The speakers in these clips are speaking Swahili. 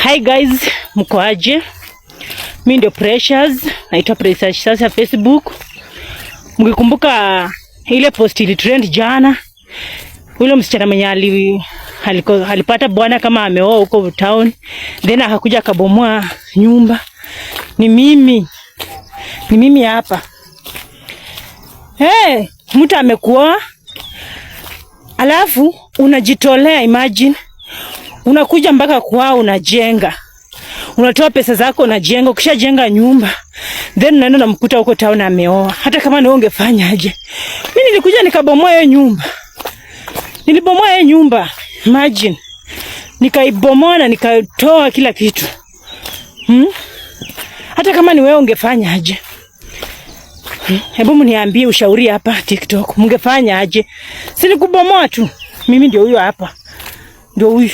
Hi guys, mko aje? Mimi ndio Precious, naitwa Precious sasa Facebook. Mkikumbuka ile post ile trend jana, ule msichana mwenye alipata bwana kama ameoa huko town, then akakuja akabomoa nyumba. Ni mimi hapa. Mtu amekuoa alafu unajitolea, imagine unakuja mpaka kwao unajenga. Unatoa pesa zako unajenga, ukishajenga nyumba then unaenda unamkuta huko town ameoa. Hata kama ni wewe ungefanya aje? Mimi nilikuja nikabomoa hiyo nyumba. Nilibomoa hiyo nyumba. Imagine. Nikaibomoa na nikatoa kila kitu. Hata kama ni wewe ungefanya aje? Hebu mniambie ushauri hapa TikTok. Mngefanya aje? Si nikubomoa tu. Mimi ndio huyo hapa. Ndio huyo.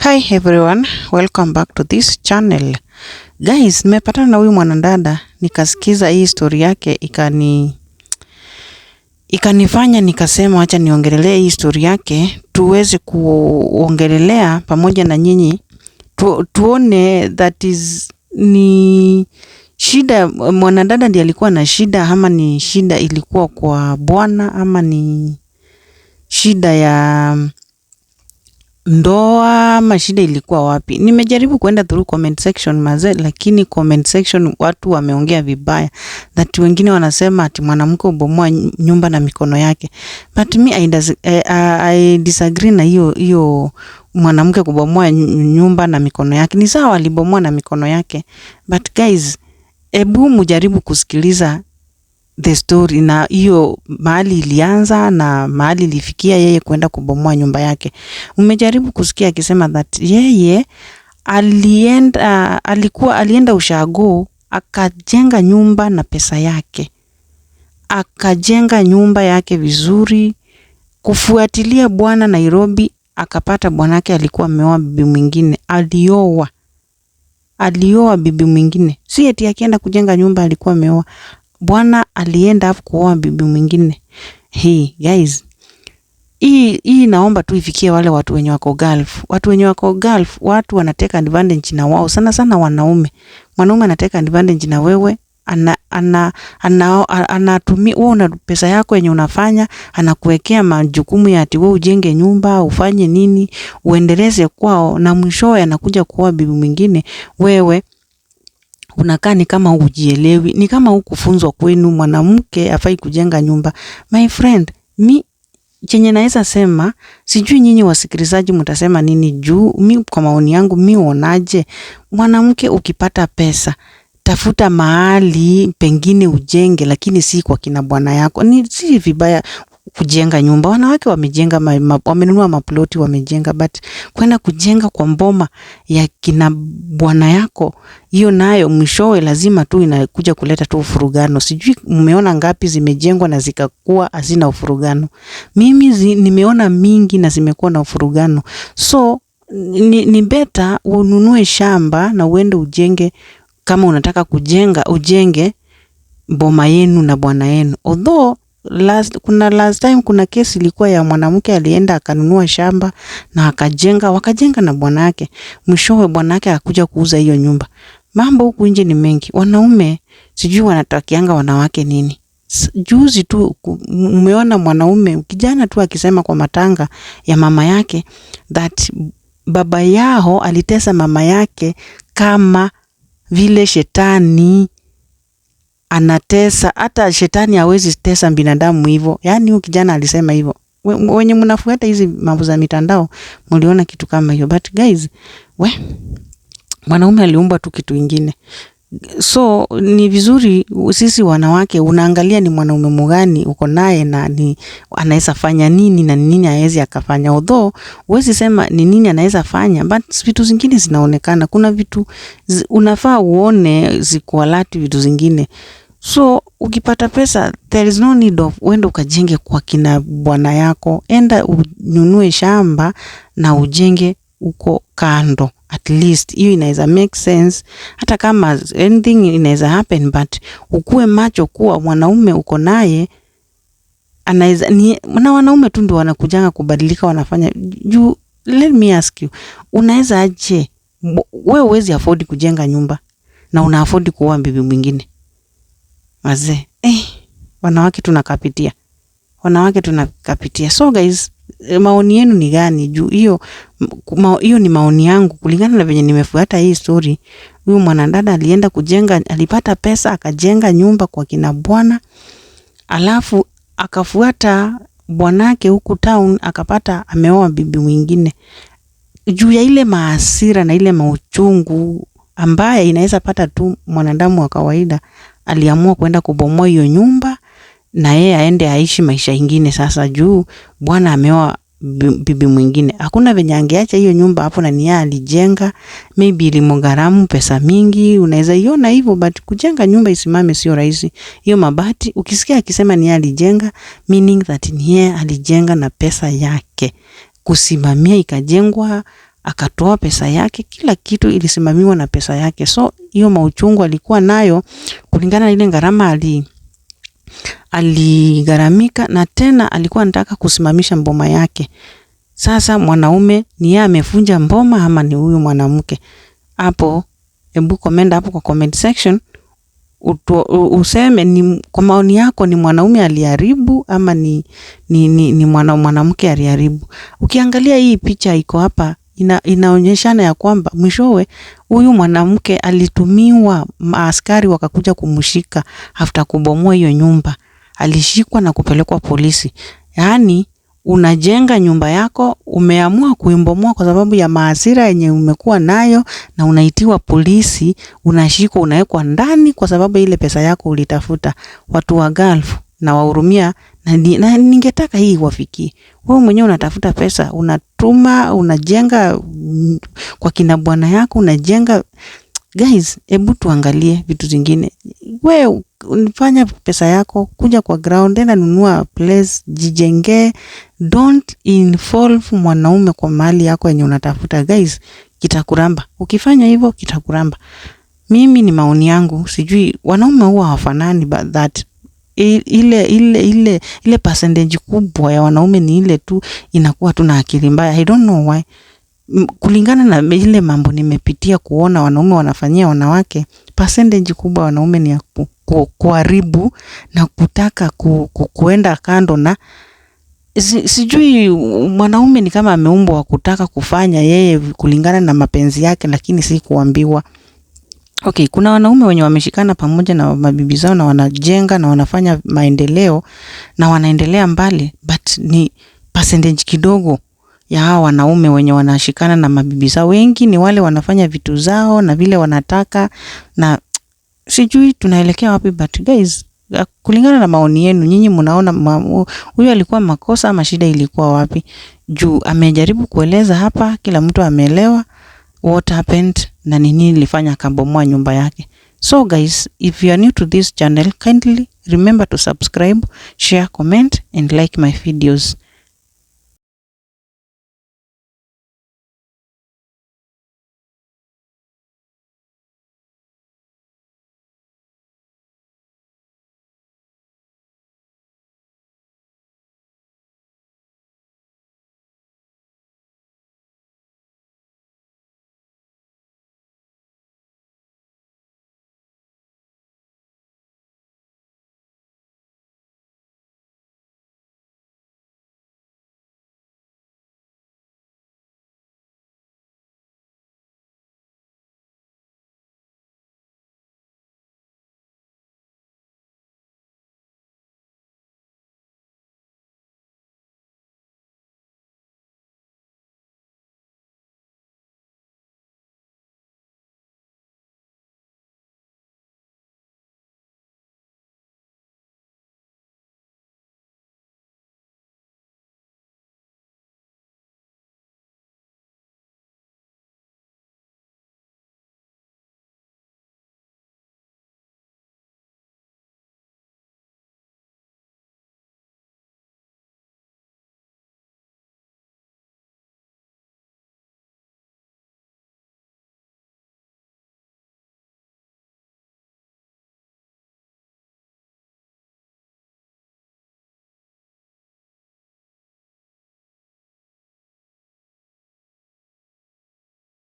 Hi everyone, welcome back to this channel. Guys, nimepatana na huyu mwanadada, nikasikiza hii story yake, ikanifanya nikasema acha niongelelea hii story yake, tuweze kuongelelea pamoja na nyinyi, tuone that is ni shida mwanadada ndiye alikuwa na shida, ama ni shida ilikuwa kwa bwana, ama ni shida ya ndoa, ama shida ilikuwa wapi. Nimejaribu kwenda through comment section maze, lakini comment section watu wameongea vibaya, that wengine wanasema ati mwanamke ubomoa nyumba na mikono yake. But me I disagree na hiyo mwanamke kubomoa nyumba na mikono yake. Ni sawa alibomoa na mikono yake, but guys, ebu mujaribu kusikiliza the story na hiyo mahali ilianza na mahali ilifikia yeye kwenda kubomoa nyumba yake. Umejaribu kusikia akisema that yeye alienda ushago, akajenga nyumba na pesa yake. Akajenga nyumba yake vizuri, kufuatilia bwana Nairobi, akapata bwanake alikuwa ameoa bibi mwingine. Alioa bibi mwingine. Si eti akienda kujenga nyumba alikuwa ameoa. Bwana alienda hapo kuoa bibi mwingine. Hey guys, hii naomba tu ifikie wale watu wenye wako Gulf. Watu wenye wako Gulf, watu wanateka advantage na wao. Sana wanaume. Mwanaume anateka advantage na wewe, anatumia wewe una pesa yako yenye unafanya, anakuwekea majukumu ya ati wewe ujenge nyumba, ufanye nini, uendeleze kwao, na mwishowe anakuja kuoa bibi mwingine. Wewe unakaa ni kama hujielewi, ni kama hukufunzwa kwenu mwanamke hafai kujenga nyumba. My friend, chenye naweza sema, sijui nyinyi wasikilizaji mtasema nini juu, kwa maoni yangu uonaje, mwanamke ukipata pesa, tafuta mahali pengine ujenge, lakini si kwa kina bwana yako. Si vibaya kujenga nyumba, wanawake wamejenga, wamenunua maploti wamejenga, but kwenda kujenga kwa mboma ya kina bwana yako, hiyo nayo mwishowe lazima tu inakuja kuleta tu ufurugano. Sijui mmeona ngapi zimejengwa na zikakuwa hazina ufurugano. Mimi nimeona mingi na zimekuwa na ufurugano. So ni better ununue shamba na uende ujenge. Kama unataka kujenga, ujenge boma yenu na bwana yenu. Although last time kuna kesi ilikuwa ya mwanamke alienda akanunua shamba na wakajenga na bwana yake. Mwishowe bwana yake akakuja kuuza hiyo nyumba. Mambo huku nje ni mengi. Wanaume sijui wanatakianga wanawake nini. Juzi tu umeona mwanaume kijana tu akisema kwa matanga ya mama yake that baba yao alitesa mama yake kama vile shetani anatesa. Hata shetani hawezi tesa binadamu hivyo. Yaani huyu kijana alisema hivyo. Wenye mnafuata hizi mambo za mitandao mliona kitu kama hiyo. But guys, mwanaume aliumba tu kitu kingine. So ni vizuri sisi wanawake unaangalia ni mwanaume mgani uko naye na ni anaweza fanya nini na nini hawezi akafanya. Although huwezi sema ni nini anaweza fanya, but vitu zingine zinaonekana. Kuna vitu unafaa uone zikualati vitu zingine. So ukipata pesa, there is no need of uende ukajenge kwa kina bwana yako. Enda ununue shamba na ujenge uko kando. At least hiyo inaweza make sense. Hata kama anything inaweza happen, but ukue macho kuwa mwanaume uko naye anaweza na wanaume tu ndio wanakujanga kubadilika, wanafanya juu. Let me ask you, unaweza aje wewe huwezi afford kujenga nyumba na una afford kuoa bibi mwingine. Wazee, wanawake tunakapitia. So guys, maoni yenu ni gani juu hiyo ni maoni yangu kulingana na venye nimefuata hii story. Huyu mwanadada alienda kujenga, alipata pesa akajenga nyumba kwa kina bwana, alafu akafuata bwanake huku town akapata ameoa bibi mwingine. Juu ya ile maasira na ile mauchungu ambaye inaweza pata tu mwanadamu wa kawaida, aliamua kwenda kubomoa hiyo nyumba na yeye aende aishi maisha ingine. Sasa juu bwana ameoa bibi mwingine, hakuna venye angeacha hiyo nyumba hapo, na nia alijenga, maybe ilimgharamu pesa mingi, unaweza iona hivyo, but kujenga nyumba isimame sio rahisi. Hiyo mabati ukisikia akisema nia alijenga, meaning that nia alijenga na pesa yake, kusimamia ikajengwa, akatoa pesa yake, kila kitu ilisimamiwa na pesa yake. So hiyo mauchungu alikuwa nayo kulingana na ile gharama aligaramika, na tena alikuwa anataka kusimamisha mboma yake. Sasa mwanaume ni yeye amefunja mboma ama ni huyu mwanamke? Hapo hebu comment hapo kwa comment section useme ni kwa maoni yako, ni mwanaume aliharibu ama ni mwanamke aliharibu. Ukiangalia hii picha iko hapa, inaonyeshana ya kwamba mwishowe huyu mwanamke alitumiwa, maaskari wakakuja kumshika after kubomoa hiyo nyumba. Alishikwa na kupelekwa polisi. Yaani unajenga nyumba yako, umeamua kuimbomoa kwa sababu ya maasira yenye umekuwa nayo, na unaitiwa polisi, unashikwa, unawekwa ndani kwa sababu ile pesa yako ulitafuta. Watu wa Gulf na wahurumia, na ningetaka hii wafikie. Wewe mwenyewe unatafuta pesa, unatuma, unajenga kwa kina bwana yako, unajenga. Guys, hebu tuangalie vitu zingine. Wewe unifanya pesa yako, kuja kwa ground, enda nunua place, jijenge. Don't involve mwanaume kwa mali yako yenye unatafuta. Guys, kitakuramba. Ukifanya hivyo kitakuramba. Mimi ni maoni yangu, sijui wanaume huwa hawafanani, but that ile percentage kubwa ya wanaume ni ile tu inakuwa tu na akili mbaya. I don't know why. Kulingana na ile mambo nimepitia kuona wanaume wanafanyia wanawake, percentage kubwa wanaume ni ya kuharibu na kutaka kuenda kando, na sijui mwanaume ni kama ameumbwa wa kutaka kufanya yeye kulingana na mapenzi yake, lakini si kuambiwa. Okay, kuna wanaume wenye wameshikana pamoja na mabibi zao na wanajenga na wanafanya maendeleo na wanaendelea mbali, but ni percentage kidogo ya hao wanaume wenye wanashikana na mabibi zao. Wengi ni wale wanafanya vitu zao na vile wanataka, na sijui tunaelekea wapi. But guys, kulingana na maoni yenu, nyinyi mnaona huyu alikuwa makosa ama shida ilikuwa wapi? Juu amejaribu kueleza hapa, kila mtu ameelewa what happened na nini ilifanya akabomoa nyumba yake. So guys, if you are new to this channel, kindly remember to subscribe, share, comment and like my videos.